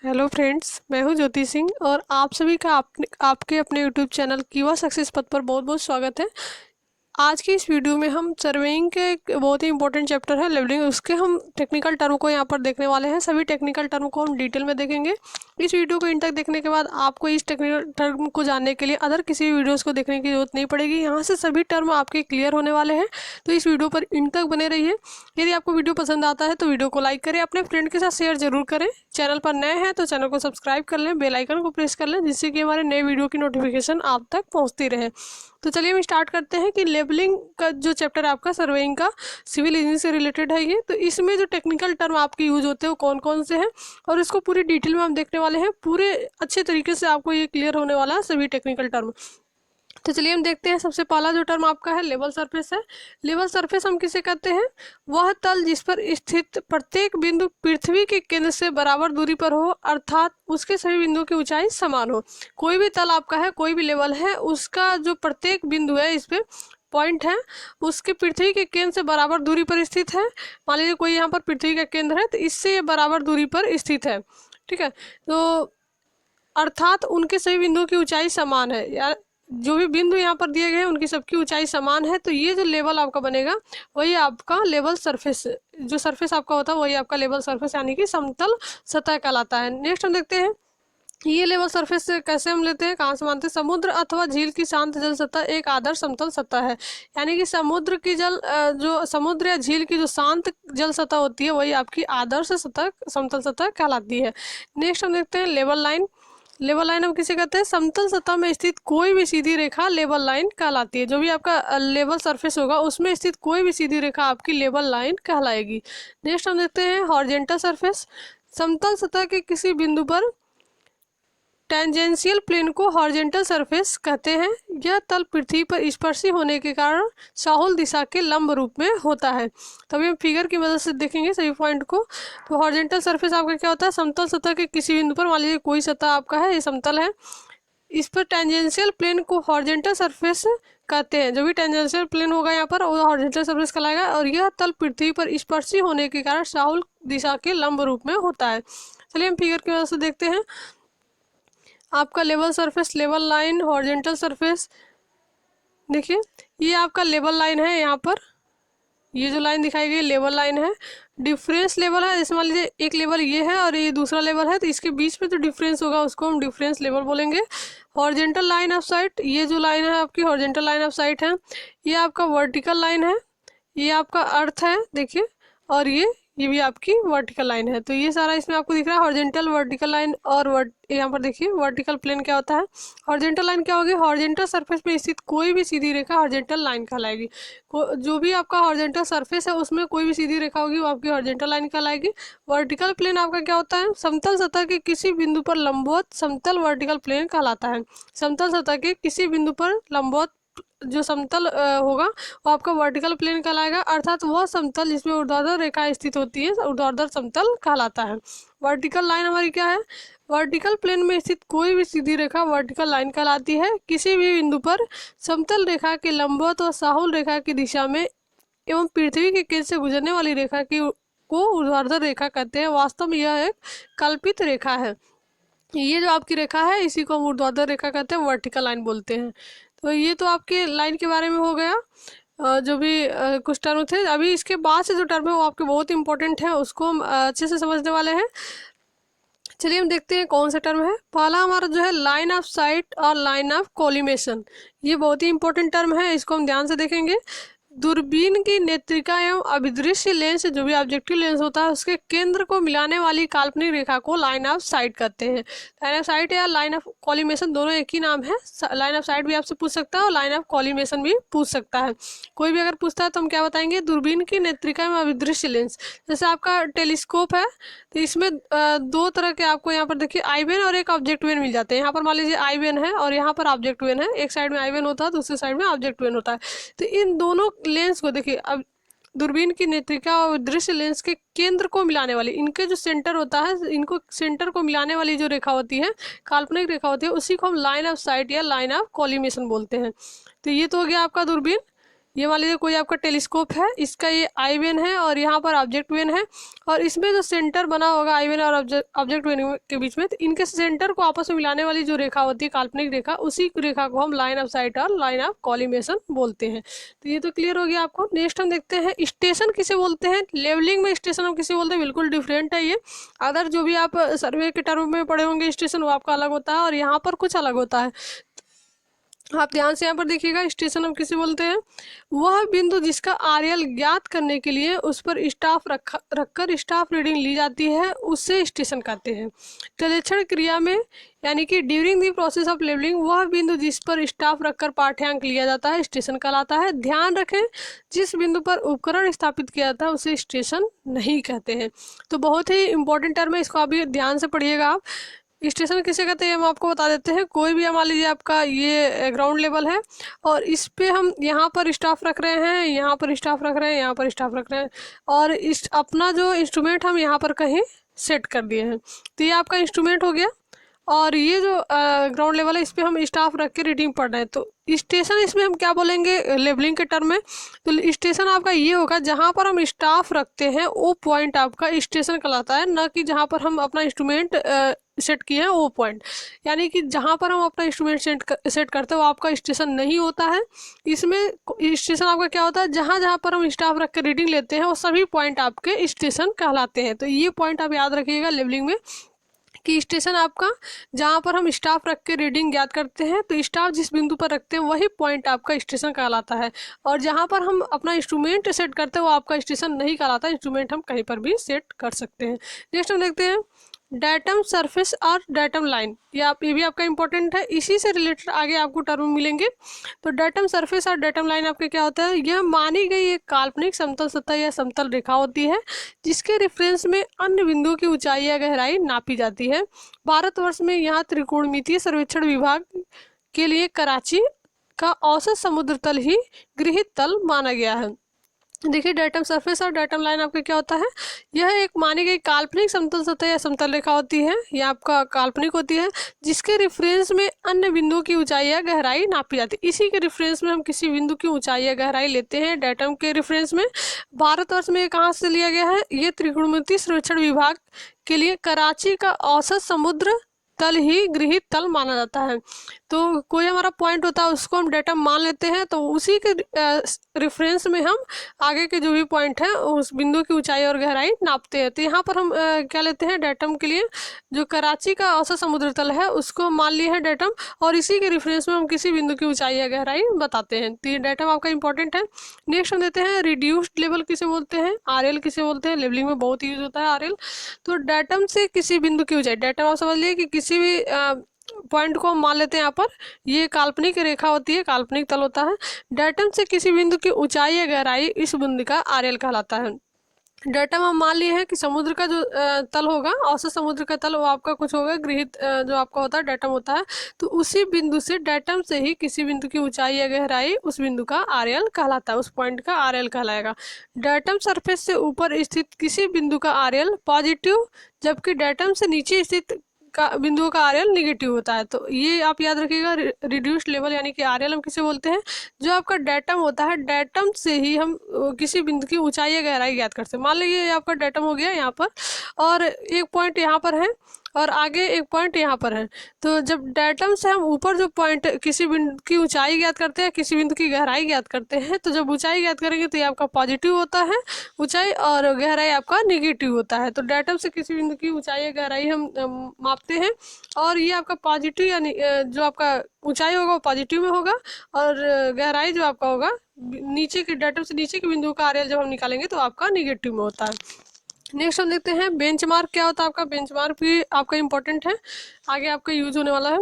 Hello friends, मैं हूं ज्योति सिंह और आप सभी का आपके अपने यूट्यूब चैनल कीवा सक्सेस पथ पर बहुत बहुत स्वागत है। आज की इस वीडियो में हम सर्वेइंग के एक बहुत ही इंपॉर्टेंट चैप्टर है लेवलिंग, उसके हम टेक्निकल टर्म को यहाँ पर देखने वाले हैं। सभी टेक्निकल टर्म को हम डिटेल में देखेंगे। इस वीडियो को इन तक देखने के बाद आपको इस टेक्निकल टर्म को जानने के लिए अदर किसी भी वीडियोस को देखने की जरूरत नहीं पड़ेगी। यहाँ से सभी टर्म आपके क्लियर होने वाले हैं, तो इस वीडियो पर इन तक बने रहिए। यदि आपको वीडियो पसंद आता है तो वीडियो को लाइक करें, अपने फ्रेंड के साथ शेयर जरूर करें। चैनल पर नए हैं तो चैनल को सब्सक्राइब कर लें, बेल आइकन को प्रेस कर लें, जिससे कि हमारे नए वीडियो की नोटिफिकेशन आप तक पहुँचती रहे। तो चलिए हम स्टार्ट करते हैं कि लेबलिंग का जो चैप्टर है आपका सर्वेइंग का, सिविल इंजीनियरिंग से रिलेटेड है ये। तो इसमें जो टेक्निकल टर्म आपके यूज होते हैं वो कौन कौन से हैं और इसको पूरी डिटेल में हम देखने वाले हैं। पूरे अच्छे तरीके से आपको ये क्लियर होने वाला है सभी टेक्निकल टर्म। तो चलिए हम देखते हैं। सबसे पहला जो टर्म आपका है लेवल सरफेस है। लेवल सरफेस हम किसे कहते हैं? वह तल जिस पर स्थित प्रत्येक बिंदु पृथ्वी के केंद्र से बराबर दूरी पर हो, अर्थात उसके सभी बिंदुओं की ऊंचाई समान हो। कोई भी तल आपका है, कोई भी लेवल है, उसका जो प्रत्येक बिंदु है, इस पे पॉइंट है, उसके पृथ्वी के केंद्र से बराबर दूरी पर स्थित है। मान लीजिए कोई यहाँ पर पृथ्वी का केंद्र है तो इससे ये बराबर दूरी पर स्थित है। ठीक है, तो अर्थात उनके सभी बिंदुओं की ऊंचाई समान है। यार जो भी बिंदु यहाँ पर दिए गए हैं उनकी सबकी ऊंचाई समान है। तो ये जो लेवल आपका बनेगा वही आपका लेवल सरफेस, जो सरफेस आपका होता है वही आपका लेवल सरफेस यानी कि समतल सतह कहलाता है। नेक्स्ट हम देखते हैं ये लेवल सरफेस से कैसे हम लेते हैं, कहाँ से मानते हैं। समुद्र अथवा झील की शांत जल सतह एक आदर्श समतल सतह है। यानी कि समुद्र की जो समुद्र या झील की जो शांत जल सतह होती है वही आपकी आदर्श सतह समतल सतह कहलाती है। नेक्स्ट हम देखते हैं लेवल लाइन। लेवल लाइन हम किसे कहते हैं? समतल सतह में स्थित कोई भी सीधी रेखा लेवल लाइन कहलाती है। जो भी आपका लेवल सरफेस होगा उसमें स्थित कोई भी सीधी रेखा आपकी लेवल लाइन कहलाएगी। नेक्स्ट हम देखते हैं हॉरिजॉन्टल सरफेस। समतल सतह के किसी बिंदु पर टेंजेंशियल प्लेन को हॉरिजॉन्टल सरफेस कहते हैं। यह तल पृथ्वी पर स्पर्शी होने के कारण साहुल दिशा के लंब रूप में होता है। तभी हम फिगर की मदद से देखेंगे सभी पॉइंट को। तो हॉरिजॉन्टल सरफेस आपका क्या होता है? समतल सतह के किसी बिंदु पर, मान लीजिए कोई सतह आपका है, ये समतल है, इस पर टेंजेंशियल प्लेन को हॉरिजॉन्टल सरफेस कहते हैं। जो भी टेंजेंशियल प्लेन होगा यहाँ पर वो हॉरिजॉन्टल सरफेस कहलाएगा और यह तल पृथ्वी पर स्पर्शी होने के कारण साहुल दिशा के लंब रूप में होता है। चलिए हम फिगर की मदद से देखते हैं। आपका level surface, level line, horizontal surface, देखिए ये आपका लेवल लाइन है। यहाँ पर ये जो लाइन दिखाई गई लेवल लाइन है। डिफरेंस लेवल है, जैसे मान लीजिए एक लेवल ये है और ये दूसरा लेवल है, तो इसके बीच में जो डिफरेंस होगा उसको हम डिफरेंस लेवल बोलेंगे। हॉरिजॉन्टल लाइन ऑफ साइट, ये जो लाइन है आपकी हॉरिजॉन्टल लाइन ऑफ साइट है। ये आपका वर्टिकल लाइन है, ये आपका अर्थ है देखिए, और ये भी आपकी वर्टिकल लाइन है। तो ये सारा इसमें आपको दिख रहा है हॉरिजॉन्टल, वर्टिकल लाइन और यहाँ पर देखिए वर्टिकल प्लेन क्या होता है। हॉरिजॉन्टल लाइन क्या होगी? हॉरिजॉन्टल सरफेस में स्थित कोई भी सीधी रेखा हॉरिजॉन्टल लाइन कहलाएगी। जो भी आपका हॉरिजॉन्टल सरफेस है उसमें कोई भी सीधी रेखा होगी वो आपकी हॉरिजॉन्टल लाइन कहलाएगी। वर्टिकल प्लेन आपका क्या होता है? समतल सतह के किसी बिंदु पर लंबवत समतल वर्टिकल प्लेन कहलाता है। समतल सतह के किसी बिंदु पर लंबवत जो समतल होगा वो आपका वर्टिकल प्लेन कहलाएगा, अर्थात वह समतल जिसमें ऊर्ध्वाधर रेखा स्थित होती है ऊर्ध्वाधर समतल कहलाता है। वर्टिकल लाइन हमारी क्या है? वर्टिकल प्लेन में स्थित कोई भी सीधी रेखा वर्टिकल लाइन कहलाती है। किसी भी बिंदु पर समतल रेखा के लंबवत और साहुल रेखा की दिशा में एवं पृथ्वी के केंद्र से गुजरने वाली रेखा की को ऊर्ध्वाधर रेखा कहते हैं। वास्तव में यह एक कल्पित रेखा है। ये जो आपकी रेखा है इसी को हम ऊर्ध्वाधर रेखा कहते हैं, वर्टिकल लाइन बोलते हैं। तो ये तो आपके लाइन के बारे में हो गया। जो भी कुछ टर्म थे। अभी इसके बाद से जो टर्म है वो आपके बहुत इंपॉर्टेंट है, उसको हम अच्छे से समझने वाले हैं। चलिए हम देखते हैं कौन सा टर्म है। पहला हमारा जो है लाइन ऑफ साइट और लाइन ऑफ कॉलिमेशन। ये बहुत ही इंपॉर्टेंट टर्म है, इसको हम ध्यान से देखेंगे। दूरबीन की नेत्रिका एवं अभिदृश्य लेंस, जो भी ऑब्जेक्टिव लेंस होता है, उसके केंद्र को मिलाने वाली काल्पनिक रेखा को लाइन ऑफ साइट कहते हैं। लाइन ऑफ साइट या लाइन ऑफ कॉलिमेशन दोनों एक ही नाम है। लाइन ऑफ साइट भी आपसे पूछ सकता है और लाइन ऑफ कॉलिमेशन भी पूछ सकता है। कोई भी अगर पूछता है तो हम क्या बताएंगे? दूरबीन की नेत्रिका एवं अभिदृश्य लेंस। जैसे आपका टेलीस्कोप है तो इसमें दो तरह के आपको यहाँ पर देखिए आई बेन और एक ऑब्जेक्ट बेन मिल जाते हैं। यहाँ पर मान लीजिए आई बेन है और यहाँ पर ऑब्जेक्ट बेन है। एक साइड में आई बेन होता है, दूसरी साइड में ऑब्जेक्ट बेन होता है। तो इन दोनों लेंस को देखिए, अब दूरबीन की नेत्रिका और दृश्य लेंस के केंद्र को मिलाने वाली, इनके जो सेंटर होता है, इनको सेंटर को मिलाने वाली जो रेखा होती है, काल्पनिक रेखा होती है, उसी को हम लाइन ऑफ साइट या लाइन ऑफ कॉलिमेशन बोलते हैं। तो ये तो हो गया आपका दूरबीन। ये मान लीजिए कोई आपका टेलीस्कोप है, इसका ये आई वेन है और यहाँ पर ऑब्जेक्ट वेन है, और इसमें जो सेंटर बना होगा आई वेन और ऑब्जेक्ट वेन के बीच में, तो इनके सेंटर को आपस में मिलाने वाली जो रेखा होती है, काल्पनिक रेखा, उसी रेखा को हम लाइन ऑफ साइट और लाइन ऑफ कॉलिमेशन बोलते हैं। तो ये तो क्लियर हो गया आपको। नेक्स्ट हम देखते हैं स्टेशन किसे बोलते हैं। लेवलिंग में स्टेशन हम किसे बोलते हैं, बिल्कुल डिफरेंट है ये। अदर जो भी आप सर्वे के टर्म में पढ़े होंगे स्टेशन, वो आपका अलग होता है और यहाँ पर कुछ अलग होता है। आप ध्यान से यहाँ पर देखिएगा, स्टेशन हम किसे बोलते हैं, वह बिंदु जिसका आरएल ज्ञात करने के लिए उस पर स्टाफ रखकर स्टाफ रीडिंग ली जाती है, उसे स्टेशन कहते हैं। तलेक्षण क्रिया में यानी कि during the process of levelling, वह बिंदु जिस पर स्टाफ रखकर पाठ्यांक लिया जाता है स्टेशन कहलाता है। ध्यान रखें, जिस बिंदु पर उपकरण स्थापित किया जाता है उसे स्टेशन नहीं कहते हैं। तो बहुत ही इंपॉर्टेंट टर्म है, इसको अभी ध्यान से पढ़िएगा आप। स्टेशन किसे कहते हैं हम आपको बता देते हैं। कोई भी मान लीजिए आपका ये ग्राउंड लेवल है और इस पे हम यहाँ पर स्टाफ रख रहे हैं, यहाँ पर स्टाफ रख रहे हैं, यहाँ पर स्टाफ रख रहे हैं, और इस अपना जो इंस्ट्रूमेंट हम यहाँ पर कहीं सेट कर दिए हैं। तो ये आपका इंस्ट्रूमेंट हो गया, और ये जो ग्राउंड लेवल है इस पर हम स्टाफ रख के रीडिंग पढ़ रहे हैं। तो स्टेशन इसमें हम क्या बोलेंगे लेवलिंग के टर्म में, तो स्टेशन आपका ये होगा जहाँ पर हम स्टाफ रखते हैं वो पॉइंट आपका स्टेशन कहलाता है, ना कि जहाँ पर हम अपना इंस्ट्रूमेंट सेट किए हैं वो पॉइंट। यानी कि जहाँ पर हम अपना इंस्ट्रूमेंट सेट करते हैं वो आपका स्टेशन नहीं होता है। इसमें स्टेशन आपका क्या होता है, जहाँ जहाँ पर हम स्टाफ रख के रीडिंग लेते हैं वो सभी पॉइंट आपके स्टेशन कहलाते हैं। तो ये पॉइंट आप याद रखिएगा लेवलिंग में, कि स्टेशन आपका जहाँ पर हम स्टाफ रख के रीडिंग ज्ञात करते हैं, तो स्टाफ जिस बिंदु पर रखते हैं वही पॉइंट आपका स्टेशन कहलाता है। और जहाँ पर हम अपना इंस्ट्रूमेंट सेट करते हैं वो आपका स्टेशन नहीं कहलाता, इंस्ट्रूमेंट हम कहीं पर भी सेट कर सकते हैं। नेक्स्ट हम देखते हैं डाटम सरफेस और डाटम लाइन। ये भी आपका इंपॉर्टेंट है, इसी से रिलेटेड आगे आपको टर्म मिलेंगे। तो डाटम सरफेस और डाटम लाइन आपके क्या होता है, यह मानी गई एक काल्पनिक समतल सतह या समतल रेखा होती है जिसके रेफरेंस में अन्य बिंदुओं की ऊंचाई या गहराई नापी जाती है। भारतवर्ष में यहाँ त्रिकोणमितीय सर्वेक्षण विभाग के लिए कराची का औसत समुद्र तल ही गृहित तल माना गया है। देखिए डाटम सरफेस और डाटम लाइन आपका क्या होता है, यह एक मानी गई काल्पनिक समतल सतह या समतल रेखा होती है, यह आपका काल्पनिक होती है जिसके रेफरेंस में अन्य बिंदुओं की ऊंचाई या गहराई नापी जाती है। इसी के रेफरेंस में हम किसी बिंदु की ऊंचाई या गहराई लेते हैं डाटम के रेफरेंस में। भारतवर्ष में कहाँ से लिया गया है, ये त्रिकोणमितीय सर्वेक्षण विभाग के लिए कराची का औसत समुद्र तल ही गृहित तल माना जाता है। तो कोई हमारा पॉइंट होता है उसको हम डाटम मान लेते हैं, तो उसी के रेफरेंस में हम आगे के जो भी पॉइंट है उस बिंदु की ऊंचाई और गहराई नापते हैं। तो यहाँ पर हम क्या लेते हैं डाटम के लिए, जो कराची का औसत समुद्र तल है उसको हम मान लिए हैं डाटम, और इसी के रेफरेंस में हम किसी बिंदु की ऊंचाई या गहराई बताते हैं। तो ये डाटम आपका इंपॉर्टेंट है। नेक्स्ट हम देते हैं रिड्यूस्ड लेवल किसे बोलते हैं, आरएल किसे बोलते हैं। लेवलिंग में बहुत यूज होता है आरएल। तो डाटम से किसी बिंदु की ऊंचाई, डाटम आप समझ लिए कि किसी भी पॉइंट को हम मान लेते हैं यहाँ पर, ये काल्पनिक रेखा होती है, काल्पनिक तल होता है। डाटम से किसी बिंदु की ऊंचाई या गहराई इस बिंदु का आरएल कहलाता है। डाटम हम मान लिए हैं कि समुद्र का जो तल होगा, औसत समुद्र का तल, वो आपका कुछ होगा गृहित जो आपका होता है डाटम होता है। तो उसी बिंदु से डाटम से ही किसी बिंदु की ऊंचाई या गहराई उस बिंदु का आरएल कहलाता है, उस पॉइंट का आरएल कहलाएगा। डाटम सरफेस से ऊपर स्थित किसी बिंदु का आरएल पॉजिटिव, जबकि डाटम से नीचे स्थित का बिंदुओं का आरएल निगेटिव होता है। तो ये आप याद रखिएगा, रिड्यूस्ड लेवल यानी कि आरएल हम किसे बोलते हैं, जो आपका डाटम होता है डाटम से ही हम किसी बिंदु की ऊंचाई या गहराई ज्ञात करते हैं। मान लीजिए ये आपका डाटम हो गया यहाँ पर, और एक पॉइंट यहाँ पर है और आगे एक पॉइंट यहाँ पर है। तो जब डाटम से हम ऊपर जो पॉइंट किसी बिंदु की ऊंचाई ज्ञात करते हैं, किसी बिंदु की गहराई ज्ञात करते हैं, तो जब ऊंचाई ज्ञात करेंगे तो ये आपका पॉजिटिव होता है ऊंचाई, और गहराई आपका निगेटिव होता है। तो डाटम से किसी बिंदु की ऊंचाई या गहराई हम मापते हैं, और ये आपका पॉजिटिव यानी जो आपका ऊंचाई होगा वो पॉजिटिव में होगा, और गहराई जो आपका होगा नीचे के डाटम से नीचे के बिंदु का आरएल जब हम निकालेंगे तो आपका निगेटिव में होता है। नेक्स्ट हम देखते हैं बेंचमार्क क्या होता है आपका। बेंचमार्क भी आपका इंपॉर्टेंट है, आगे आपका यूज होने वाला है।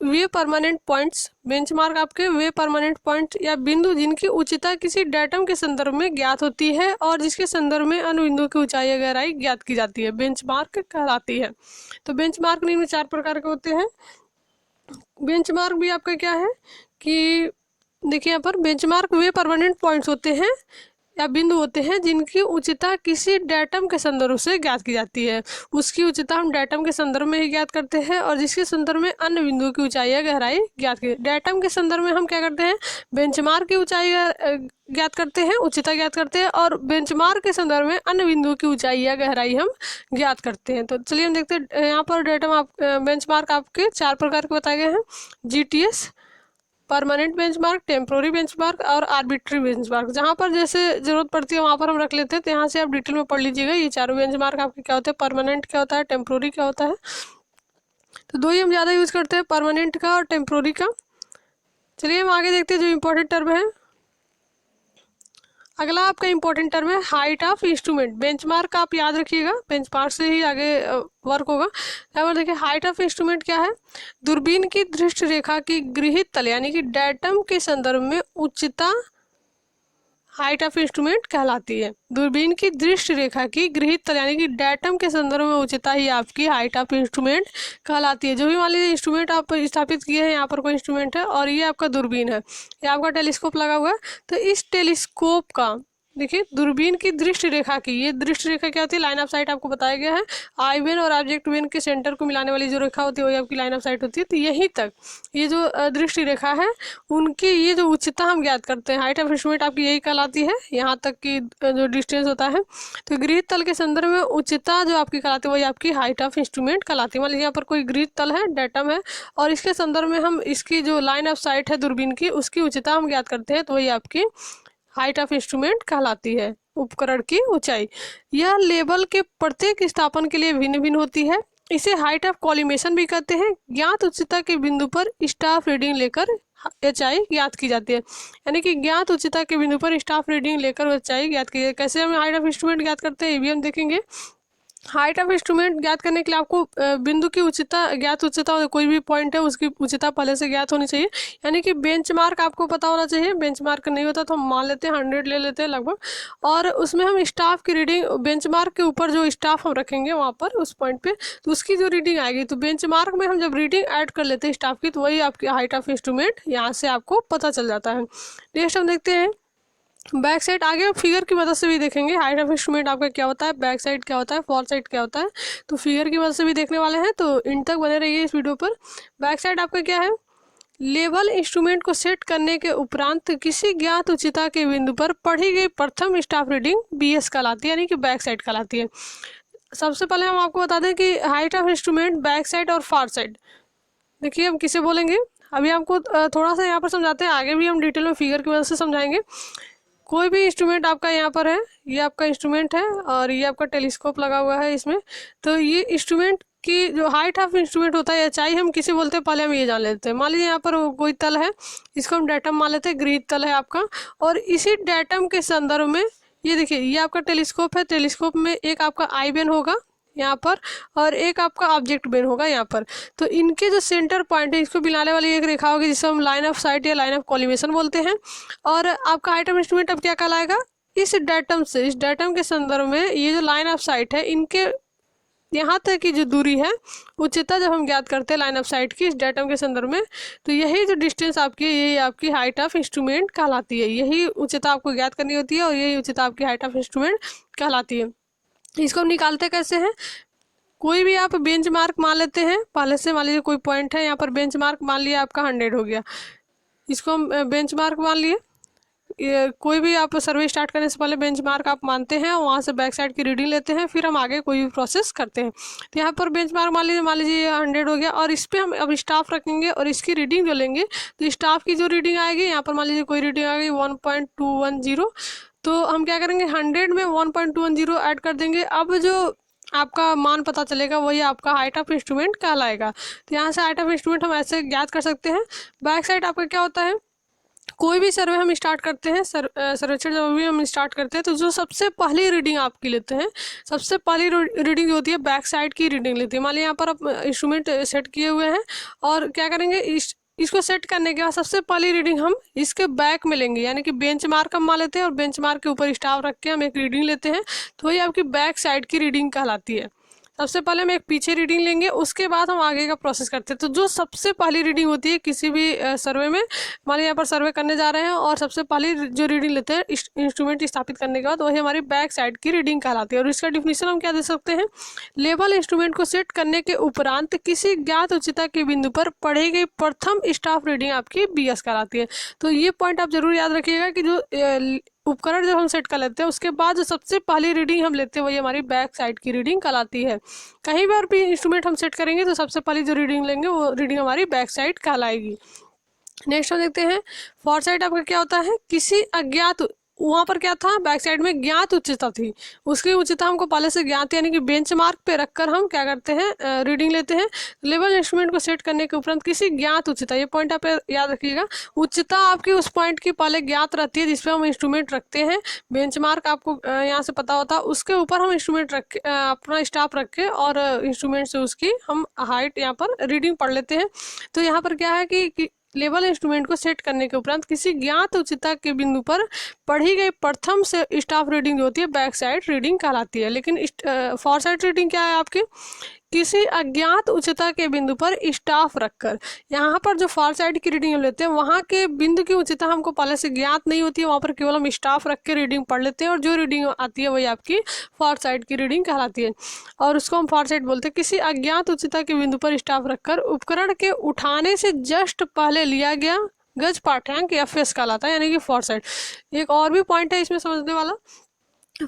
वे परमानेंट पॉइंट्स, बेंचमार्क आपके वे परमानेंट पॉइंट या बिंदु जिनकी उच्चता किसी डाटम के संदर्भ में ज्ञात होती है और जिसके संदर्भ में अन्य बिंदुओं की ऊंचाई या गहराई ज्ञात की जाती है, बेंचमार्क कहलाती है। तो बेंचमार्क निम्न 4 प्रकार के होते हैं। बेंचमार्क भी आपका क्या है कि देखिए यहाँ पर बेंचमार्क वे परमानेंट पॉइंट्स होते हैं या बिंदु होते हैं जिनकी उच्चता किसी डेटम के संदर्भ से ज्ञात की जाती है। उसकी उच्चता हम डेटम के संदर्भ में ही ज्ञात करते हैं और जिसके संदर्भ में अन्य बिंदुओं की ऊंचाई या गहराई ज्ञात की। डेटम के संदर्भ में हम क्या करते हैं, बेंचमार्क की ऊंचाई ज्ञात करते हैं, उच्चता ज्ञात करते हैं, और बेंचमार्क के संदर्भ में अन्य बिंदुओं की ऊंचाई या गहराई हम ज्ञात करते हैं। तो चलिए हम देखते हैं, यहाँ पर डेटम बेंचमार्क आपके 4 प्रकार के बताए गए हैं: GTS, permanent benchmark, temporary benchmark और आर्बिट्री बेंचमार्क। जहाँ पर जैसे जरूरत पड़ती है वहाँ पर हम रख लेते हैं, तो यहाँ से आप डिटेल में पढ़ लीजिएगा ये चारों बेंचमार्क आपके क्या होते हैं, परमानेंट क्या होता है, टेम्पोररी क्या होता है। तो दो ही हम ज़्यादा यूज़ करते हैं, परमानेंट का और टेम्पोररी का। चलिए हम आगे देखते हैं जो इम्पोर्टेंट टर्म है। अगला आपका इंपॉर्टेंट टर्म है हाइट ऑफ इंस्ट्रूमेंट। बेंचमार्क आप याद रखिएगा, बेंचमार्क से ही आगे वर्क होगा। यहाँ पर देखिए हाइट ऑफ इंस्ट्रूमेंट क्या है, दूरबीन की दृष्टि रेखा की गृहीत तल यानी कि डेटम के संदर्भ में उच्चता हाइट ऑफ इंस्ट्रूमेंट कहलाती है। दूरबीन की दृष्टि रेखा की गृहीत तल यानी कि डेटम के संदर्भ में उच्चता ही आपकी हाइट ऑफ इंस्ट्रूमेंट कहलाती है। जो भी मान लीजिए इंस्ट्रूमेंट आप स्थापित किए हैं, यहाँ पर कोई इंस्ट्रूमेंट है और ये आपका दूरबीन है, ये आपका टेलीस्कोप लगा हुआ है, तो इस टेलीस्कोप का देखिए दूरबीन की दृष्टि रेखा की, ये दृष्टि रेखा क्या होती है, लाइन ऑफ साइट आपको बताया गया है। आई वेन और ऑब्जेक्ट वेन के सेंटर को मिलाने वाली जो रेखा होती है वही आपकी लाइन ऑफ साइट होती है। तो यहीं तक ये जो दृष्टि रेखा है उनकी ये जो उच्चता हम ज्ञात करते हैं, हाइट ऑफ इंस्ट्रूमेंट आपकी यही कहलाती है, यहाँ तक की जो डिस्टेंस होता है। तो गृहीत तल के संदर्भ में उच्चता जो आपकी कहलाती है वही आपकी हाइट ऑफ इंस्ट्रूमेंट कहलाती है। मान लीजिए यहाँ पर कोई गृहीत तल है, डेटम है, और इसके संदर्भ में हम इसकी जो लाइन ऑफ साइट है दूरबीन की उसकी उच्चता हम ज्ञात करते हैं, तो वही आपकी हाइट ऑफ इंस्ट्रूमेंट कहलाती है, उपकरण की ऊंचाई। यह लेवल के प्रत्येक स्थापन के लिए भिन्न भिन्न होती है। इसे हाइट ऑफ कॉलिमेशन भी कहते हैं। ज्ञात उच्चता के बिंदु पर स्टाफ रीडिंग लेकर ऊंचाई ज्ञात की जाती है, यानी कि ज्ञात उच्चता के बिंदु पर स्टाफ रीडिंग लेकर ऊंचाई ज्ञात की जाती है। कैसे हम हाइट ऑफ इंस्ट्रूमेंट ज्ञात करते हैं ये भी हम देखेंगे। हाइट ऑफ इंस्ट्रूमेंट ज्ञात करने के लिए आपको बिंदु की उच्चता, ज्ञात उच्चता, कोई भी पॉइंट है उसकी उच्चता पहले से ज्ञात होनी चाहिए, यानी कि बेंचमार्क आपको पता होना चाहिए। बेंचमार्क नहीं होता तो हम मान लेते हैं 100 ले लेते हैं लगभग, और उसमें हम स्टाफ की रीडिंग, बेंचमार्क के ऊपर जो स्टाफ हम रखेंगे वहाँ पर उस पॉइंट पे, तो उसकी जो रीडिंग आएगी, तो बेंचमार्क में हम जब रीडिंग ऐड कर लेते हैं स्टाफ की, तो वही आपकी हाइट ऑफ इंस्ट्रूमेंट यहाँ से आपको पता चल जाता है। नेक्स्ट हम देखते हैं बैक साइड। आगे फिगर की मदद से भी देखेंगे हाइट ऑफ इंस्ट्रूमेंट आपका क्या होता है, बैक साइड क्या होता है, फॉर साइड क्या होता है, तो फिगर की मदद से भी देखने वाले हैं, तो इन तक बने रहिए इस वीडियो पर। बैक साइड आपका क्या है, लेवल इंस्ट्रूमेंट को सेट करने के उपरांत किसी ज्ञात उच्चता के बिंदु पर पढ़ी गई प्रथम स्टाफ रीडिंग BS कहलाती है, यानी कि बैक साइड कहलाती है। सबसे पहले हम आपको बता दें कि height of instrument back side और फार साइड, देखिए हम किसे बोलेंगे, अभी आपको थोड़ा सा यहाँ पर समझाते हैं, आगे भी हम डिटेल में फिगर की मदद से समझाएंगे। कोई भी इंस्ट्रूमेंट आपका यहाँ पर है, ये आपका इंस्ट्रूमेंट है और ये आपका टेलीस्कोप लगा हुआ है इसमें, तो ये इंस्ट्रूमेंट की जो हाइट ऑफ इंस्ट्रूमेंट होता है, ऊंचाई हम किसे बोलते हैं पहले हम ये जान लेते हैं। मान लीजिए यहाँ पर कोई तल है, इसको हम डेटम मान लेते हैं, गृहीत तल है आपका, और इसी डेटम के संदर्भ में ये देखिए ये आपका टेलीस्कोप है, टेलीस्कोप में एक आपका आई बेन होगा यहाँ पर और एक आपका ऑब्जेक्ट बेन होगा यहाँ पर, तो इनके जो सेंटर पॉइंट है इसको मिलाने वाली एक रेखा होगी जिसे हम लाइन ऑफ साइट या लाइन ऑफ कॉलिमेशन बोलते हैं। और आपका हाइट ऑफ इंस्ट्रूमेंट अब क्या कहलाएगा, इस डेटम से, इस डेटम के संदर्भ में ये जो लाइन ऑफ साइट है इनके यहाँ तक की जो दूरी है, उच्चता जब हम ज्ञात करते हैं लाइन ऑफ साइट की इस डेटम के संदर्भ में, तो यही जो डिस्टेंस आपकी है यही आपकी हाइट ऑफ इंस्ट्रूमेंट कहलाती है। यही उच्चता आपको ज्ञात करनी होती है और यही उच्चता आपकी हाइट ऑफ इंस्ट्रूमेंट कहलाती है। इसको हम निकालते कैसे हैं, कोई भी आप बेंच मार्क मान लेते हैं, पहले से मान लीजिए कोई पॉइंट है यहाँ पर, बेंच मार्क मान लिया आपका 100 हो गया, इसको हम बेंच मार्क मान लिए। कोई भी आप सर्वे स्टार्ट करने से पहले बेंच मार्क आप मानते हैं, वहाँ से बैक साइड की रीडिंग लेते हैं, फिर हम आगे कोई भी प्रोसेस करते हैं। तो यहाँ पर बेंच मार्क मान लीजिए 100 हो गया, और इस पर हम अब स्टाफ रखेंगे और इसकी रीडिंग जो लेंगे, तो स्टाफ की जो रीडिंग आएगी यहाँ पर मान लीजिए कोई रीडिंग आ गई 1.210, तो हम क्या करेंगे 100 में 1.210 ऐड कर देंगे। अब जो आपका मान पता चलेगा वही आपका हाइट ऑफ इंस्ट्रूमेंट कहलाएगा। तो यहाँ से हाइट ऑफ इंस्ट्रूमेंट हम ऐसे ज्ञात कर सकते हैं। बैक साइड आपका क्या होता है, कोई भी सर्वे हम स्टार्ट करते हैं, सर्वेक्षण जब भी हम स्टार्ट करते हैं, तो जो सबसे पहली रीडिंग आपकी लेते हैं, सबसे पहली रीडिंग जो होती है बैक साइड की रीडिंग लेती है। मान लीजिए यहाँ पर आप इंस्ट्रूमेंट सेट किए हुए हैं और क्या करेंगे, इसको सेट करने के बाद सबसे पहली रीडिंग हम इसके बैक में लेंगे, यानी कि बेंच मार्क हम मान लेते हैं और बेंच मार्क के ऊपर स्टाफ रख के हम एक रीडिंग लेते हैं, तो वही आपकी बैक साइड की रीडिंग कहलाती है। सबसे पहले हम एक पीछे रीडिंग लेंगे, उसके बाद हम आगे का प्रोसेस करते हैं। तो जो सबसे पहली रीडिंग होती है किसी भी सर्वे में, मान लीजिए यहाँ पर सर्वे करने जा रहे हैं और सबसे पहली जो रीडिंग लेते हैं इंस्ट्रूमेंट स्थापित करने के बाद, वही हमारी बैक साइड की रीडिंग कहलाती है। और इसका डिफिनीशन हम क्या दे सकते हैं, लेवल इंस्ट्रूमेंट को सेट करने के उपरांत किसी ज्ञात उच्चता के बिंदु पर पढ़ी गई प्रथम स्टाफ रीडिंग आपकी BS कहलाती है। तो ये पॉइंट आप जरूर याद रखिएगा कि जो उपकरण जब हम सेट कर लेते हैं उसके बाद जो सबसे पहली रीडिंग हम लेते हैं वही हमारी बैक साइड की रीडिंग कहलाती है। कहीं बार भी इंस्ट्रूमेंट हम सेट करेंगे तो सबसे पहली जो रीडिंग लेंगे वो रीडिंग हमारी बैक साइड कहलाएगी। नेक्स्ट हम देखते हैं फॉर साइड आपका क्या होता है, किसी अज्ञात, वहाँ पर क्या था, बैक साइड में ज्ञात उच्चता थी, उसकी उच्चता हमको पहले से ज्ञात यानी कि बेंचमार्क पे रखकर हम क्या करते हैं, रीडिंग लेते हैं। लेवल इंस्ट्रूमेंट को सेट करने के उपरांत किसी ज्ञात उच्चता, ये पॉइंट आप याद रखिएगा, उच्चता आपकी उस पॉइंट की पहले ज्ञात रहती है जिसपे हम इंस्ट्रूमेंट रखते हैं। बेंचमार्क आपको यहाँ से पता होता है, उसके ऊपर हम इंस्ट्रूमेंट रख के अपना स्टाफ रख के और इंस्ट्रूमेंट से उसकी हम हाइट यहाँ पर रीडिंग पढ़ लेते हैं। तो यहाँ पर क्या है कि लेवल इंस्ट्रूमेंट को सेट करने के उपरांत किसी ज्ञात उच्चता के बिंदु पर पढ़ी गई प्रथम से स्टाफ रीडिंग जो होती है बैक साइड रीडिंग कहलाती है। लेकिन फॉर साइड रीडिंग क्या है आपकी, किसी अज्ञात उच्चता के बिंदु पर स्टाफ रखकर। यहाँ पर जो फॉर साइड की रीडिंग हम लेते हैं वहाँ के बिंदु की उच्चता हमको पहले से ज्ञात नहीं होती है, वहाँ पर केवल हम स्टाफ रख के रीडिंग पढ़ लेते हैं और जो रीडिंग आती है वही आपकी फॉर साइड की रीडिंग कहलाती है और उसको हम फॉर साइड बोलते हैं। किसी अज्ञात उच्चता के बिंदु पर स्टाफ रखकर उपकरण के उठाने से जस्ट पहले लिया गया गज पाठ्यांक या फेस कहलाता है, यानी कि फॉर साइड। एक और भी पॉइंट है इसमें समझने वाला,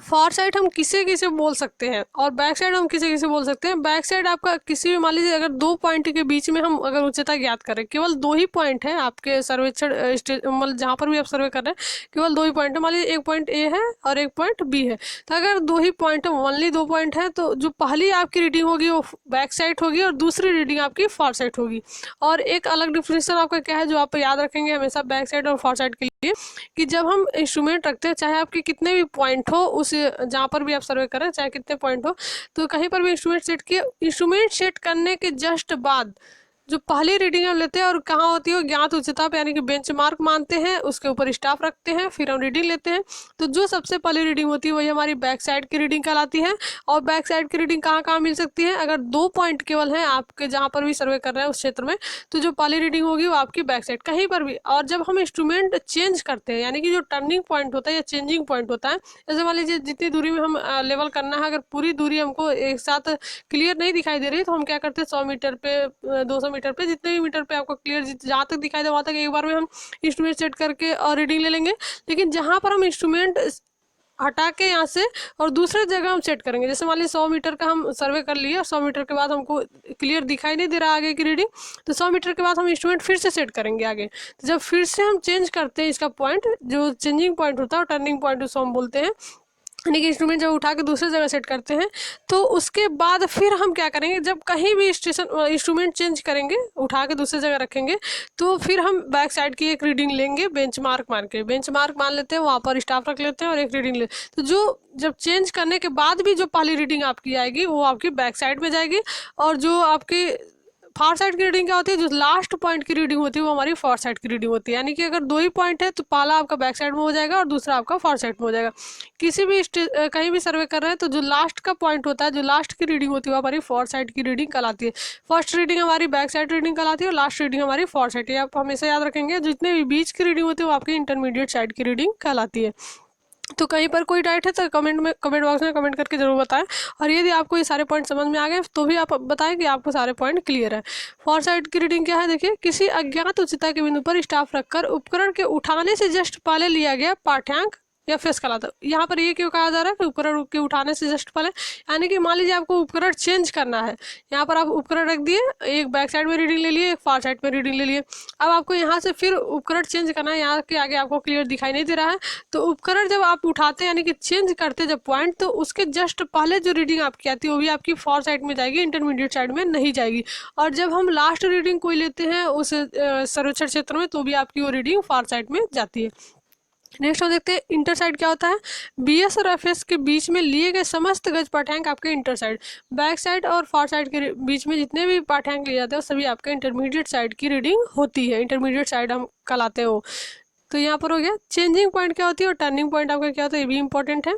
फॉर साइड हम किसे किसे बोल सकते हैं और बैक साइड हम किसे किसे बोल सकते हैं। बैक साइड आपका किसी भी, मान लीजिए अगर दो पॉइंट के बीच में हम अगर उच्चता ज्ञात करें, केवल दो ही पॉइंट है आपके सर्वेक्षण मतलब जहाँ पर भी आप सर्वे कर रहे हैं केवल दो ही पॉइंट है, मान लीजिए एक पॉइंट A है और एक पॉइंट B है। तो अगर दो ही पॉइंट है, ओनली दो पॉइंट है, तो जो पहली आपकी रीडिंग होगी वो बैक साइड होगी और दूसरी रीडिंग आपकी फॉर साइड होगी। और एक अलग डिफिनेशन आपका क्या है जो आप याद रखेंगे हमेशा बैक साइड और फॉर साइड के लिए, कि जब हम इंस्ट्रूमेंट रखते हैं चाहे आपके कितने भी पॉइंट हो, उस जहाँ पर भी आप सर्वे करें चाहे कितने पॉइंट हो, तो कहीं पर भी इंस्ट्रूमेंट सेट किए, इंस्ट्रूमेंट सेट करने के जस्ट बाद जो पहली रीडिंग हम लेते हैं और कहाँ होती है ज्ञात उच्चता पे, यानी कि बेंचमार्क मानते हैं, उसके ऊपर स्टाफ रखते हैं, फिर हम रीडिंग लेते हैं। तो जो सबसे पहली रीडिंग होती है वही हमारी बैक साइड की रीडिंग कहलाती है। और बैक साइड की रीडिंग कहाँ कहाँ मिल सकती है, अगर दो पॉइंट केवल हैं आपके जहाँ पर भी सर्वे कर रहे हैं उस क्षेत्र में, तो जो पहली रीडिंग होगी वो आपकी बैक साइड कहीं पर भी। और जब हम इंस्ट्रूमेंट चेंज करते हैं, यानी कि जो टर्निंग पॉइंट होता है या चेंजिंग पॉइंट होता है, जैसे मान लीजिए जितनी दूरी में हम लेवल करना है, अगर पूरी दूरी हमको एक साथ क्लियर नहीं दिखाई दे रही तो हम क्या करते हैं 100 मीटर पे 200 मीटर पे जितने भी मीटर पे आपको क्लियर जहाँ तक दिखाई दे वहाँ तक एक बार में हम इंस्ट्रूमेंट सेट करके और रीडिंग ले लेंगे। लेकिन जहाँ पर हम इंस्ट्रूमेंट हटा के यहाँ से और दूसरे जगह हम सेट करेंगे, जैसे मान लीजिए 100 मीटर का हम सर्वे कर लिए, 100 मीटर के बाद हमको क्लियर दिखाई नहीं दे रहा आगे की रीडिंग, तो 100 मीटर के बाद हम इंस्ट्रूमेंट फिर से सेट करेंगे आगे। तो जब फिर से हम चेंज करते हैं इसका पॉइंट, जो चेंजिंग पॉइंट होता है और टर्निंग पॉइंट उसको हम बोलते हैं, यानी कि इंस्ट्रूमेंट जब उठा के दूसरी जगह सेट करते हैं, तो उसके बाद फिर हम क्या करेंगे, जब कहीं भी इंस्ट्रूमेंट चेंज करेंगे उठा के दूसरी जगह रखेंगे, तो फिर हम बैक साइड की एक रीडिंग लेंगे बेंचमार्क मान के, बेंचमार्क मान लेते हैं, वहाँ पर स्टाफ रख लेते हैं और एक रीडिंग ले। तो जो जब चेंज करने के बाद भी जो पहली रीडिंग आपकी आएगी वो आपकी बैक साइड में जाएगी, और जो आपकी फॉर साइड की रीडिंग क्या होती है, जो लास्ट पॉइंट की रीडिंग होती है वो हमारी फॉर साइड की रीडिंग होती है। यानी कि अगर दो ही पॉइंट है तो पहला आपका बैक साइड में हो जाएगा और दूसरा आपका फॉर साइड में हो जाएगा। किसी भी कहीं भी सर्वे कर रहे हैं तो जो लास्ट का पॉइंट होता है, जो लास्ट की रीडिंग होती है वो हमारी फॉर साइड की रीडिंग कहलाती है। फर्स्ट रीडिंग हमारी बैक साइड रीडिंग कहलाती है और लास्ट रीडिंग हमारी फॉर साइड। ये आप हमेशा याद रखेंगे, जितने भी बीच की रीडिंग होती है वो आपकी इंटरमीडिएट साइड की रीडिंग कहलाती है। तो कहीं पर कोई डाउट है तो कमेंट बॉक्स में कमेंट करके जरूर बताएं। और यदि आपको ये सारे पॉइंट समझ में आ गए तो भी आप बताएं कि आपको सारे पॉइंट क्लियर है। फॉर साइड की रीडिंग क्या है, देखिए, किसी अज्ञात उच्चता के बिंदु पर स्टाफ रखकर उपकरण के उठाने से जस्ट पहले लिया गया पाठ्यांक या फेस कहलाता है। यहाँ पर ये क्यों कहा जा रहा है कि उपकरण के उठाने से जस्ट पहले, यानी कि मान लीजिए आपको उपकरण चेंज करना है, यहाँ पर आप उपकरण रख दिए, एक बैक साइड में रीडिंग ले लिए, एक फॉर साइड में रीडिंग ले लिए, अब आपको यहाँ से फिर उपकरण चेंज करना है, यहाँ के आगे आपको क्लियर दिखाई नहीं दे रहा है, तो उपकरण जब आप उठाते हैं यानी कि चेंज करते जब पॉइंट, तो उसके जस्ट पहले जो रीडिंग आपकी आती है वो भी आपकी फॉर साइड में जाएगी, इंटरमीडिएट साइड में नहीं जाएगी। और जब हम लास्ट रीडिंग कोई लेते हैं उस सर्वेक्षण क्षेत्र में तो भी आपकी वो रीडिंग फॉर साइड में जाती है। नेक्स्ट हम देखते हैं इंटर साइड क्या होता है। BS और FS के बीच में लिए गए समस्त गज पाठ्यांक आपके इंटर साइड, बैक साइड और फॉर साइड के बीच में जितने भी पाठ्यांक लिए जाते हैं सभी आपके इंटरमीडिएट साइड की रीडिंग होती है, इंटरमीडिएट साइड हम कहलाते हैं वो। तो यहाँ पर हो गया चेंजिंग पॉइंट क्या होती है और टर्निंग पॉइंट आपका क्या होता है, ये भी इंपॉर्टेंट है।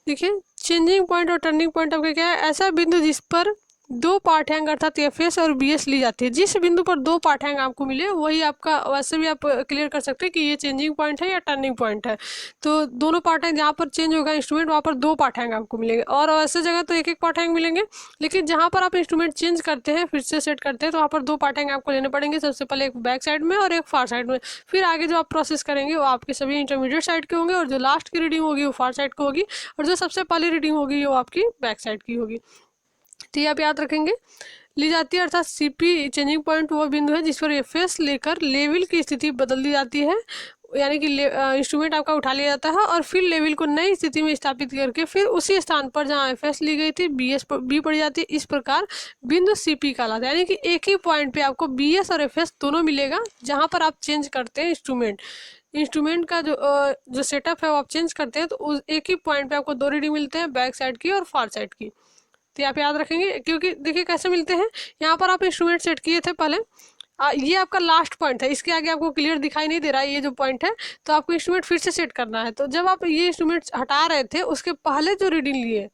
देखिए, चेंजिंग पॉइंट और टर्निंग पॉइंट आपका क्या है, ऐसा बिंदु जिस पर दो पाठ्यांक अर्थात एफएस और बीएस ली जाती है। जिस बिंदु पर दो पाठ्यांक आपको मिले वही आपका, वैसे भी आप क्लियर कर सकते हैं कि ये चेंजिंग पॉइंट है या टर्निंग पॉइंट है। तो दोनों पाठ्यांक जहाँ पर चेंज होगा इंस्ट्रूमेंट वहाँ पर दो पाठ्यांक आपको मिलेंगे, और ऐसे जगह तो एक एक पाठ्यांक मिलेंगे। लेकिन जहाँ पर आप इंस्ट्रूमेंट चेंज करते हैं, फिर से सेट करते हैं, तो वहाँ पर दो पाठ्यांक आपको लेने पड़ेंगे। सबसे पहले एक बैक साइड में और एक फार साइड में। फिर आगे जो आप प्रोसेस करेंगे वो आपके सभी इंटरमीडिएट साइड के होंगे, और जो लास्ट की रीडिंग होगी वो फार साइड को होगी, और जो सबसे पहली रीडिंग होगी वो आपकी बैक साइड की होगी। तो ये आप याद रखेंगे, ली जाती है अर्थात सीपी चेंजिंग पॉइंट वो बिंदु है जिस पर एफएस लेकर लेवल की स्थिति बदल दी जाती है, यानी कि इंस्ट्रूमेंट आपका उठा लिया जाता है और फिर लेवल को नई स्थिति में स्थापित करके फिर उसी स्थान पर जहाँ एफएस ली गई थी बी पड़ी जाती है। इस प्रकार बिंदु सीपी कहलाता है, यानी कि एक ही पॉइंट पे आपको बीएस और एफएस दोनों मिलेगा जहाँ पर आप चेंज करते हैं इंस्ट्रूमेंट का जो सेटअप है वो आप चेंज करते हैं, तो उस एक ही पॉइंट पे आपको दो रीडिंग मिलते हैं, बैक साइड की और फार साइड की। तो आप याद रखेंगे, क्योंकि देखिए कैसे मिलते हैं। यहाँ पर आप इंस्ट्रूमेंट सेट किए थे पहले, ये आपका लास्ट पॉइंट है, इसके आगे आपको क्लियर दिखाई नहीं दे रहा है ये जो पॉइंट है, तो आपको इंस्ट्रूमेंट फिर से सेट करना है। तो जब आप ये इंस्ट्रूमेंट हटा रहे थे उसके पहले जो रीडिंग लिए,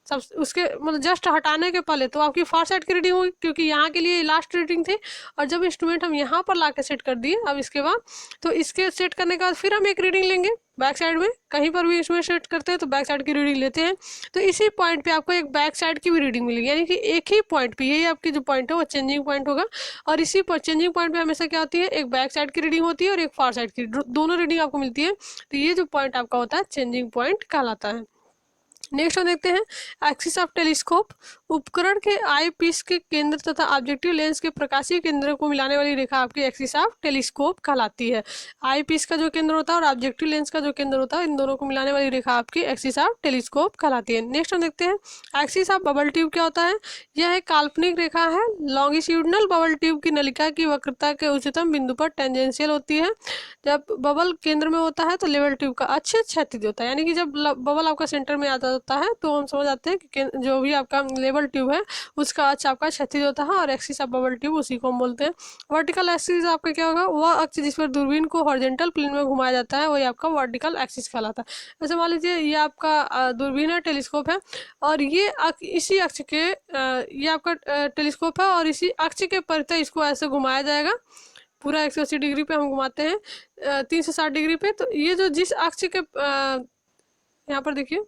सब उसके मतलब जस्ट हटाने के पहले, तो आपकी फार साइड की रीडिंग होगी, क्योंकि यहाँ के लिए लास्ट रीडिंग थी। और जब इंस्ट्रूमेंट हम यहाँ पर ला के सेट कर दिए अब इसके बाद, तो इसके सेट करने के बाद फिर हम एक रीडिंग लेंगे बैक साइड में। कहीं पर भी इंस्ट्रूमेंट सेट करते हैं तो बैक साइड की रीडिंग लेते हैं, तो इसी पॉइंट पे आपको एक बैक साइड की भी रीडिंग मिलेगी, यानी कि एक ही पॉइंट पे यही आपकी जो पॉइंट है वो चेंजिंग पॉइंट होगा। और इसी चेंजिंग पॉइंट पे हमेशा क्या होती है, एक बैक साइड की रीडिंग होती है और एक फार साइड की, दोनों रीडिंग आपको मिलती है। तो ये जो पॉइंट आपका होता है चेंजिंग पॉइंट कहलाता है। नेक्स्ट हम देखते हैं एक्सिस ऑफ टेलीस्कोप। उपकरण के आई पीस के केंद्र तथा ऑब्जेक्टिव लेंस के प्रकाशीय केंद्र को मिलाने वाली रेखा आपकी एक्सिस ऑफ टेलीस्कोप कहलाती है। आई पीस का जो केंद्र होता है और ऑब्जेक्टिव लेंस का जो केंद्र होता है, इन दोनों को मिलाने वाली रेखा आपकी एक्सिस ऑफ टेलीस्कोप कहलाती है। नेक्स्ट हम देखते हैं एक्सिस ऑफ बबल ट्यूब क्या होता है। यह एक काल्पनिक रेखा है। लॉन्गिट्यूडनल बबल ट्यूब की नलिका की वक्रता के उच्चतम बिंदु पर टेंजेंशियल होती है। जब बबल केंद्र में होता है तो लेवल ट्यूब का अक्ष क्षैतिज होता है, यानी कि जब बबल आपका सेंटर में आता होता है तो हम समझ आते हैं कि जो भी आपका लेवल ट्यूब है उसका अक्ष आपका क्षैतिज होता है, और एक्सिस ऑफ बबल ट्यूब उसी को हम बोलते हैं। वर्टिकल एक्सिस आपका क्या होगा, वह अक्ष जिस पर दूरबीन को हॉरिजॉन्टल प्लेन में घुमाया जाता है वही आपका वर्टिकल एक्सिस कहलाता है। जैसे मान लीजिए ये आपका दूरबीन है, टेलीस्कोप है, और ये इसी अक्ष के ये आपका टेलीस्कोप है और इसी अक्ष के परितः इसको ऐसे घुमाया जाएगा। पूरा 180 डिग्री पे हम घुमाते हैं, 360 डिग्री पे। तो ये जो जिस अक्ष के यहाँ पर देखिए,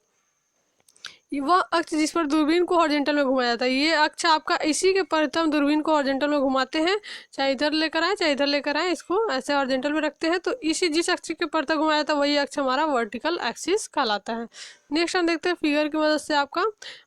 वह अक्ष जिस पर दूरबीन को हॉरिजॉन्टल में घुमाया जाता है, ये अक्ष आपका इसी के परितः हम दूरबीन को हॉरिजॉन्टल में घुमाते हैं, चाहे इधर लेकर आए चाहे इधर लेकर आए, इसको ऐसे हॉरिजॉन्टल में रखते हैं। तो इसी जिस अक्ष के परितः घुमाया जाता है वही अक्ष हमारा वर्टिकल एक्सिस कहलाता है। नेक्स्ट हम देखते हैं फिगर की मदद से आपका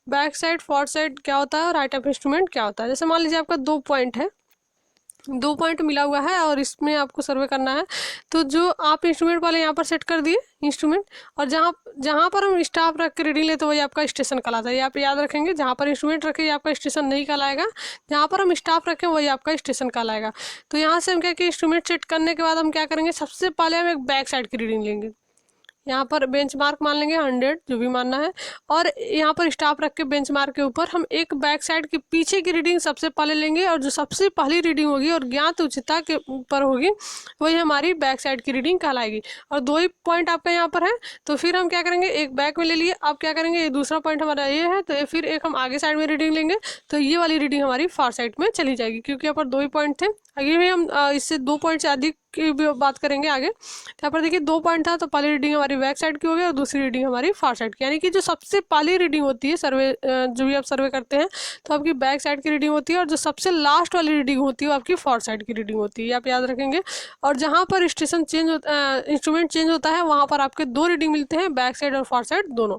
बैक साइड फॉर साइड क्या होता है और राइट ऑफ इंस्ट्रूमेंट क्या होता है। जैसे मान लीजिए आपका दो पॉइंट मिला हुआ है और इसमें आपको सर्वे करना है, तो जो आप इंस्ट्रूमेंट वाले यहाँ पर सेट कर दिए इंस्ट्रूमेंट, और जहाँ पर हम स्टाफ रख के रीडिंग लेते वही आपका स्टेशन कहलाता है। ये आप याद रखेंगे, जहाँ पर इंस्ट्रूमेंट रखे आपका स्टेशन नहीं कहलाएगा, जहाँ पर हम स्टाफ रखें वही आपका स्टेशन कहलाएगा। तो यहाँ से हम क्या कि इंस्ट्रूमेंट सेट करने के बाद हम क्या करेंगे, सबसे पहले हम एक बैक साइड की रीडिंग लेंगे। यहाँ पर बेंचमार्क मान लेंगे 100 जो भी मानना है, और यहाँ पर स्टाफ रख के बेंचमार्क के ऊपर हम एक बैक साइड के पीछे की रीडिंग सबसे पहले लेंगे, और जो सबसे पहली रीडिंग होगी और ज्ञात उच्चता के ऊपर होगी वही हमारी बैक साइड की रीडिंग कहलाएगी। और दो ही पॉइंट आपका यहाँ पर है, तो फिर हम क्या करेंगे, एक बैक में ले लिए, अब क्या करेंगे, ये दूसरा पॉइंट हमारा ये है, तो फिर एक हम आगे साइड में रीडिंग लेंगे, तो ये वाली रीडिंग हमारी फार साइड में चली जाएगी, क्योंकि यहाँ पर दो ही पॉइंट थे। आगे भी हम इससे 2 पॉइंट से अधिक की भी बात करेंगे आगे। यहाँ पर देखिए 2 पॉइंट था, तो पहली रीडिंग हमारी बैक साइड की होगी और दूसरी रीडिंग हमारी फार साइड की, यानी कि जो सबसे पहली रीडिंग होती है सर्वे जो भी आप सर्वे करते हैं तो आपकी बैक साइड की रीडिंग होती है, और जो सबसे लास्ट वाली रीडिंग होती है वो आपकी फार साइड की रीडिंग होती है, आप याद रखेंगे। और जहाँ पर स्टेशन चेंज होता इंस्ट्रूमेंट चेंज होता है वहाँ पर आपके 2 रीडिंग मिलते हैं, बैक साइड और फार साइड दोनों।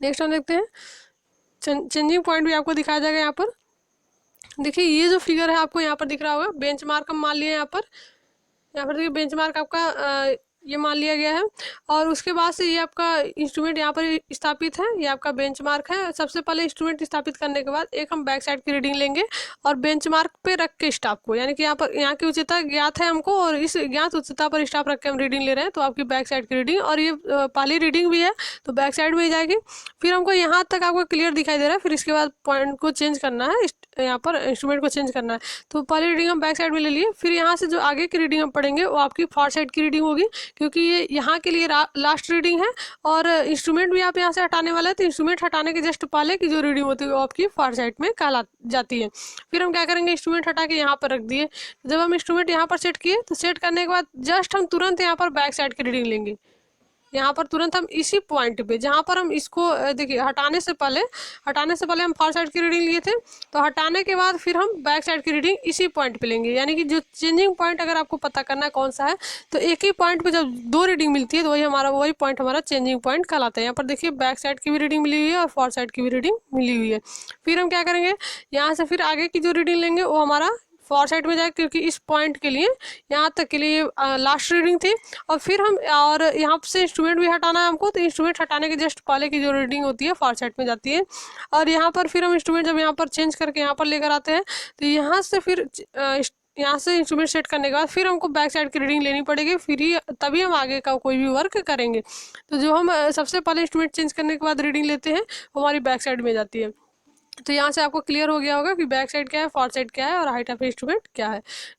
नेक्स्ट हम देखते हैं चेंजिंग पॉइंट भी आपको दिखाया जाएगा। यहाँ पर देखिए ये जो फिगर है आपको यहाँ पर दिख रहा होगा, बेंचमार्क हम मान लिए यहाँ पर देखिए बेंचमार्क आपका ये मान लिया गया है, और उसके बाद से ये आपका इंस्ट्रूमेंट यहाँ पर स्थापित है, ये आपका बेंचमार्क है। सबसे पहले इंस्ट्रूमेंट स्थापित करने के बाद एक हम बैक साइड की रीडिंग लेंगे और बेंचमार्क पे रख के स्टाफ को, यानी कि यहाँ की उच्चता ज्ञात है हमको और इस ज्ञात उच्चता पर स्टाफ रख के हम रीडिंग ले रहे हैं, तो आपकी बैक साइड की रीडिंग, और ये पहली रीडिंग भी है तो बैक साइड में ही जाएगी। फिर हमको यहाँ तक आपको क्लियर दिखाई दे रहा है, फिर इसके बाद पॉइंट को चेंज करना है, यहाँ पर इंस्ट्रूमेंट को चेंज करना है, तो पहली रीडिंग हम बैक साइड में ले लिए। फिर यहाँ से जो आगे की रीडिंग हम पढ़ेंगे वो आपकी फार साइड की रीडिंग होगी, क्योंकि ये यहाँ के लिए लास्ट रीडिंग है और इंस्ट्रूमेंट भी आप यहाँ से हटाने वाले हैं, तो इंस्ट्रूमेंट हटाने के जस्ट पहले की जो रीडिंग होती है वो आपकी फार साइड में कहला जाती है। फिर हम क्या करेंगे, इंस्ट्रूमेंट हटा के यहाँ पर रख दिए। जब हम इंस्ट्रूमेंट यहाँ पर सेट किए तो सेट करने के बाद जस्ट हम तुरंत यहाँ पर बैक साइड की रीडिंग लेंगे। यहाँ पर तुरंत हम इसी पॉइंट पे जहाँ पर हम इसको देखिए हटाने से पहले हम फार साइड की रीडिंग लिए थे, तो हटाने के बाद फिर हम बैक साइड की रीडिंग इसी पॉइंट पे लेंगे। यानी कि जो चेंजिंग पॉइंट अगर आपको पता करना है कौन सा है, तो एक ही पॉइंट पे जब दो रीडिंग मिलती है तो वही पॉइंट हमारा चेंजिंग पॉइंट कहलाता है। यहाँ पर देखिए बैक साइड की भी रीडिंग मिली हुई है और फार साइड की भी रीडिंग मिली हुई है। फिर हम क्या करेंगे, यहाँ से फिर आगे की जो रीडिंग लेंगे वो हमारा फॉर साइड में जाए, क्योंकि इस पॉइंट के लिए यहाँ तक के लिए लास्ट रीडिंग थी। और फिर हम और यहाँ से इंस्ट्रूमेंट भी हटाना है हमको, तो इंस्ट्रूमेंट हटाने के जस्ट पहले की जो रीडिंग होती है फॉर साइड में जाती है। और यहाँ पर फिर हम इंस्ट्रूमेंट जब यहाँ पर चेंज करके यहाँ पर लेकर आते हैं, तो यहाँ से फिर यहाँ से इंस्ट्रूमेंट सेट करने के बाद फिर हमको बैक साइड की रीडिंग लेनी पड़ेगी, फिर ही तभी हम आगे का कोई भी वर्क करेंगे। तो जो हम सबसे पहले इंस्ट्रूमेंट चेंज करने के बाद रीडिंग लेते हैं वो हमारी बैक साइड में जाती है। तो यहाँ से आपको क्लियर हो गया होगा कि बैक साइड क्या है, फॉर साइड क्या है और हाइट ऑफ इंस्ट्रूमेंट क्या है।